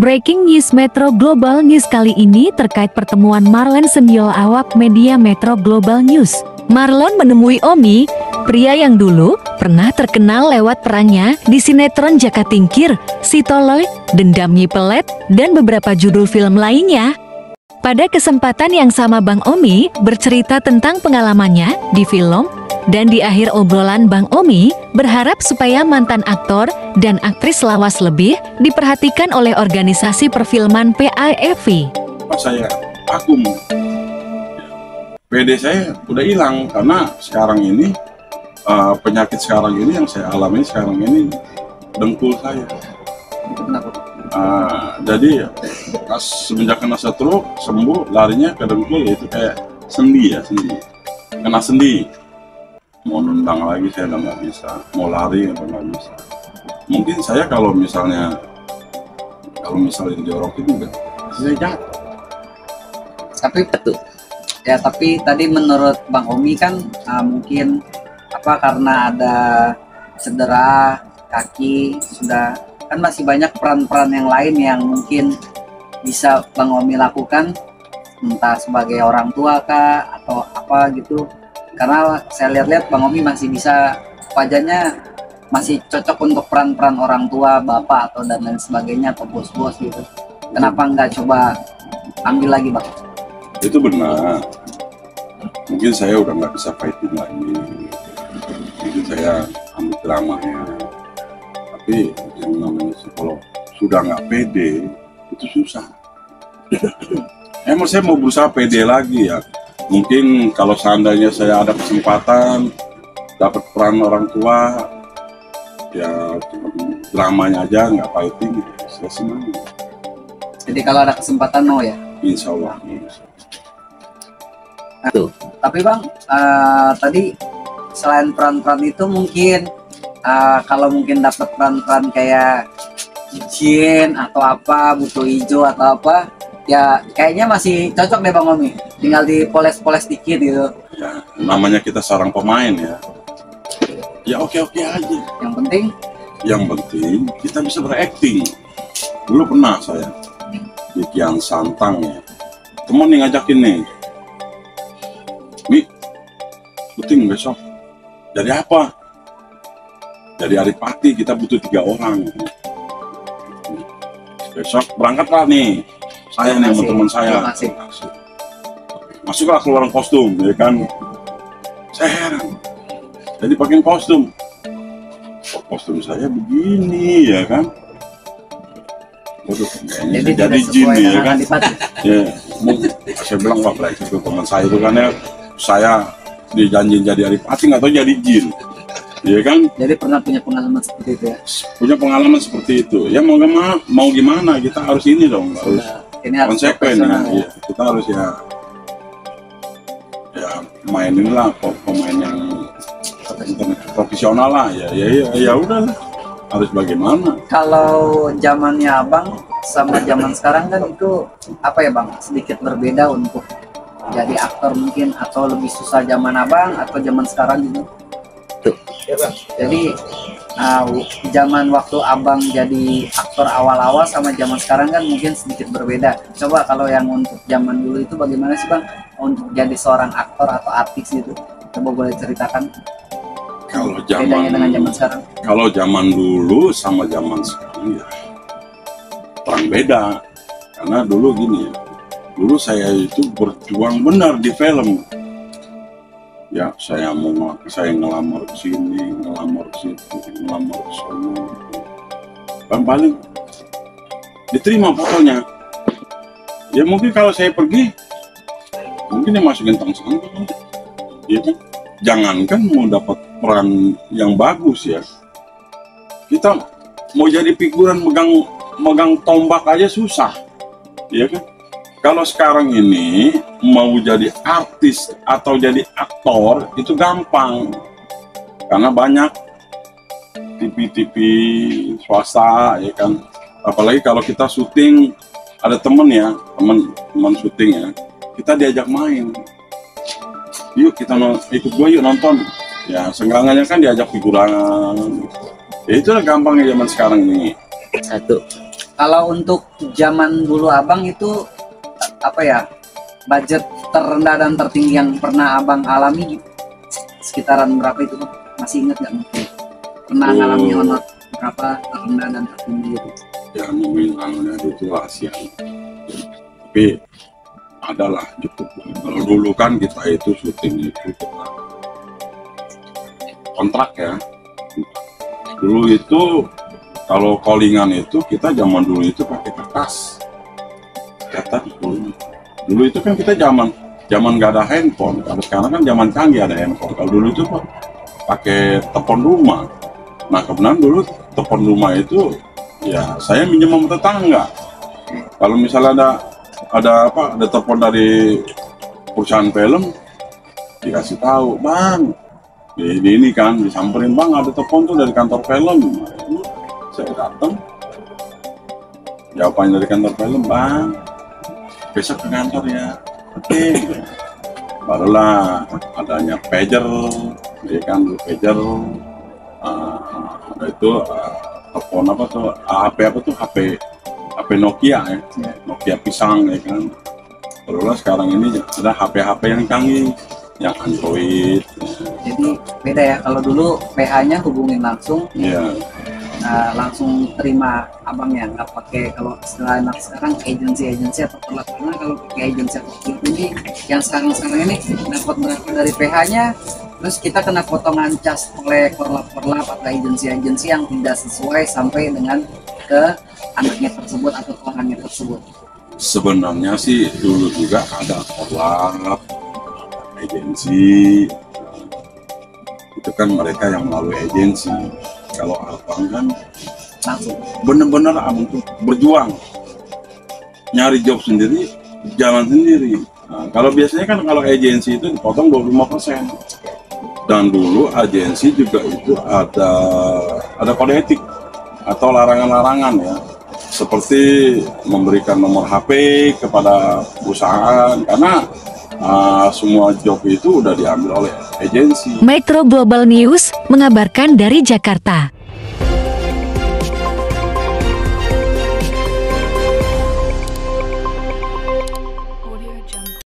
Breaking news Metro Global News kali ini terkait pertemuan Marlon Semiol awak media Metro Global News. Marlon menemui Omi, pria yang dulu pernah terkenal lewat perannya di sinetron Jaka Tingkir, Si Toloy, Dendam Nyi Pelet, dan beberapa judul film lainnya. Pada kesempatan yang sama Bang Omi bercerita tentang pengalamannya di film, dan di akhir obrolan Bang Omi berharap supaya mantan aktor dan aktris lawas lebih diperhatikan oleh organisasi perfilman PAFI. Saya akum, PD saya udah hilang karena sekarang ini penyakit sekarang ini yang saya alami sekarang ini dengkul saya. Jadi semenjak kena stroke sembuh larinya ke dengkul, itu kayak sendi ya, kena sendi. Mau nendang lagi saya udah nggak bisa, mau lari udah nggak bisa. Mungkin saya kalau misalnya dijorokin juga saya jatuh. Tapi betul ya, tapi tadi menurut Bang Omi kan mungkin karena ada cedera kaki, sudah kan masih banyak peran-peran yang lain yang mungkin bisa Bang Omi lakukan, entah sebagai orang tua kah atau apa gitu. Karena saya lihat-lihat Bang Omi masih bisa, wajahnya masih cocok untuk peran-peran orang tua, bapak atau dan lain sebagainya, atau bos-bos gitu. Kenapa nggak coba ambil lagi Bang? Itu benar. Mungkin saya udah nggak bisa fighting lagi. Mungkin saya ambil dramanya. Tapi yang namanya kalau sudah nggak pede itu susah. Emang saya mau berusaha pede lagi ya. Mungkin kalau seandainya saya ada kesempatan dapat peran orang tua, ya dramanya aja nggak fighting, saya senang. Jadi kalau ada kesempatan mau ya? Insya Allah. Tapi Bang, tadi selain peran-peran itu mungkin kalau mungkin dapat peran-peran kayak Jin atau apa, Buto Ijo atau apa, ya kayaknya masih cocok deh Bang Omi, tinggal dipoles-poles dikit gitu. Ya, namanya kita seorang pemain ya. Ya oke-oke aja. Yang penting kita bisa berakting. Dulu pernah saya di Kian Santang ya, temen nih ngajakin nih, Mi, syuting besok. Jadi apa? Jadi Adipati, kita butuh 3 orang. Besok berangkatlah nih. Saya nih sama teman saya. Masuklah keluaran kostum, ya kan? Saya heran. Jadi pakai kostum. Kostum saya begini, ya kan? Waduh, kayaknya jadi jin nih, ya kan? Ya, saya bilang wah belajar ke teman saya itu kan ya, saya dijanjiin jadi Adipati nggak tahu jadi jin, ya kan? Jadi pernah punya pengalaman seperti itu ya? Punya pengalaman seperti itu. Ya mau gimana, kita harus ini dong, harus konsekuen ya. Kita harus ya mainin lah pemain yang profesional lah ya udahlah, harus bagaimana. Kalau zamannya Abang sama zaman sekarang kan itu apa ya Bang, sedikit berbeda untuk jadi aktor mungkin, atau lebih susah zaman Abang atau zaman sekarang gitu. Jadi zaman waktu Abang jadi aktor awal-awal sama zaman sekarang kan mungkin sedikit berbeda. Coba kalau yang untuk zaman dulu itu bagaimana sih Bang untuk jadi seorang aktor atau artis gitu? Coba boleh ceritakan bedanya dengan zaman sekarang. Kalau zaman dulu sama zaman sekarang ya terang beda. Karena dulu gini ya, dulu saya itu berjuang benar di film. Ya saya ngelamar ke sini, ngelamar ke situ, ngelamar ke sana. Dan paling diterima fotonya. Ya mungkin kalau saya pergi, mungkin dia masukin tangsangan. Ya kan? Jangankan mau dapat peran yang bagus ya. Kita mau jadi figuran megang tombak aja susah. Ya kan? Kalau sekarang ini mau jadi artis atau jadi aktor itu gampang, karena banyak TV swasta ya kan. Apalagi kalau kita syuting, ada temen syuting ya, kita diajak main, yuk kita ikut gue yuk nonton ya, seenggaknya kan diajak figuran ya. Itulah gampangnya zaman sekarang ini. Kalau untuk zaman dulu abang itu apa ya, budget terendah dan tertinggi yang pernah abang alami sekitaran berapa itu Bang? Masih ingat nggak mungkin? Pernah ngalami honor berapa terendah dan tertinggi itu? Ya nominalnya itu rahasia, tapi adalah cukup. Kalau dulu kan kita itu syuting itu kita kontrak ya. Dulu itu kalau callingan itu kita zaman dulu itu pakai kertas catat dulu itu kan kita zaman nggak ada handphone. Kalau sekarang kan zaman canggih ada handphone. Kalau dulu itu pakai telepon rumah. Nah kebetulan dulu telepon rumah itu ya saya minjem sama tetangga. Kalau misalnya ada telepon dari perusahaan film, dikasih tahu, Bang, ini kan disamperin, Bang, ada telepon tuh dari kantor film. Saya datang, jawabannya dari kantor film, Bang, besok ke kantor ya. Oke. Barulah adanya pager, ya kan, pager, ada itu telepon apa tuh, HP Nokia ya, Nokia pisang ya kan. Barulah sekarang ini ada HP yang canggih, yang Android. Jadi beda ya, kalau dulu PH-nya hubungin langsung, Iya. langsung terima abangnya, nggak pakai kalau istilah anak sekarang agensi atau telat. Karena kalau pakai agensi atau ini yang sekarang ini dapat berapa dari PH-nya, terus kita kena potongan cas oleh korlap atau agensi yang tidak sesuai sampai dengan ke anaknya tersebut atau pelanggannya tersebut. Sebenarnya sih dulu juga ada korlap, agensi, itu kan mereka yang melalui agensi. Kalau abang kan Langsung bener-bener abang tuh berjuang, nyari job sendiri, jalan sendiri. Nah, kalau biasanya kan kalau agensi itu dipotong 25%. Dan dulu agensi juga itu ada kode etik atau larangan-larangan ya, seperti memberikan nomor HP kepada perusahaan, karena semua job itu udah diambil oleh agensi. Metro Global News mengabarkan dari Jakarta.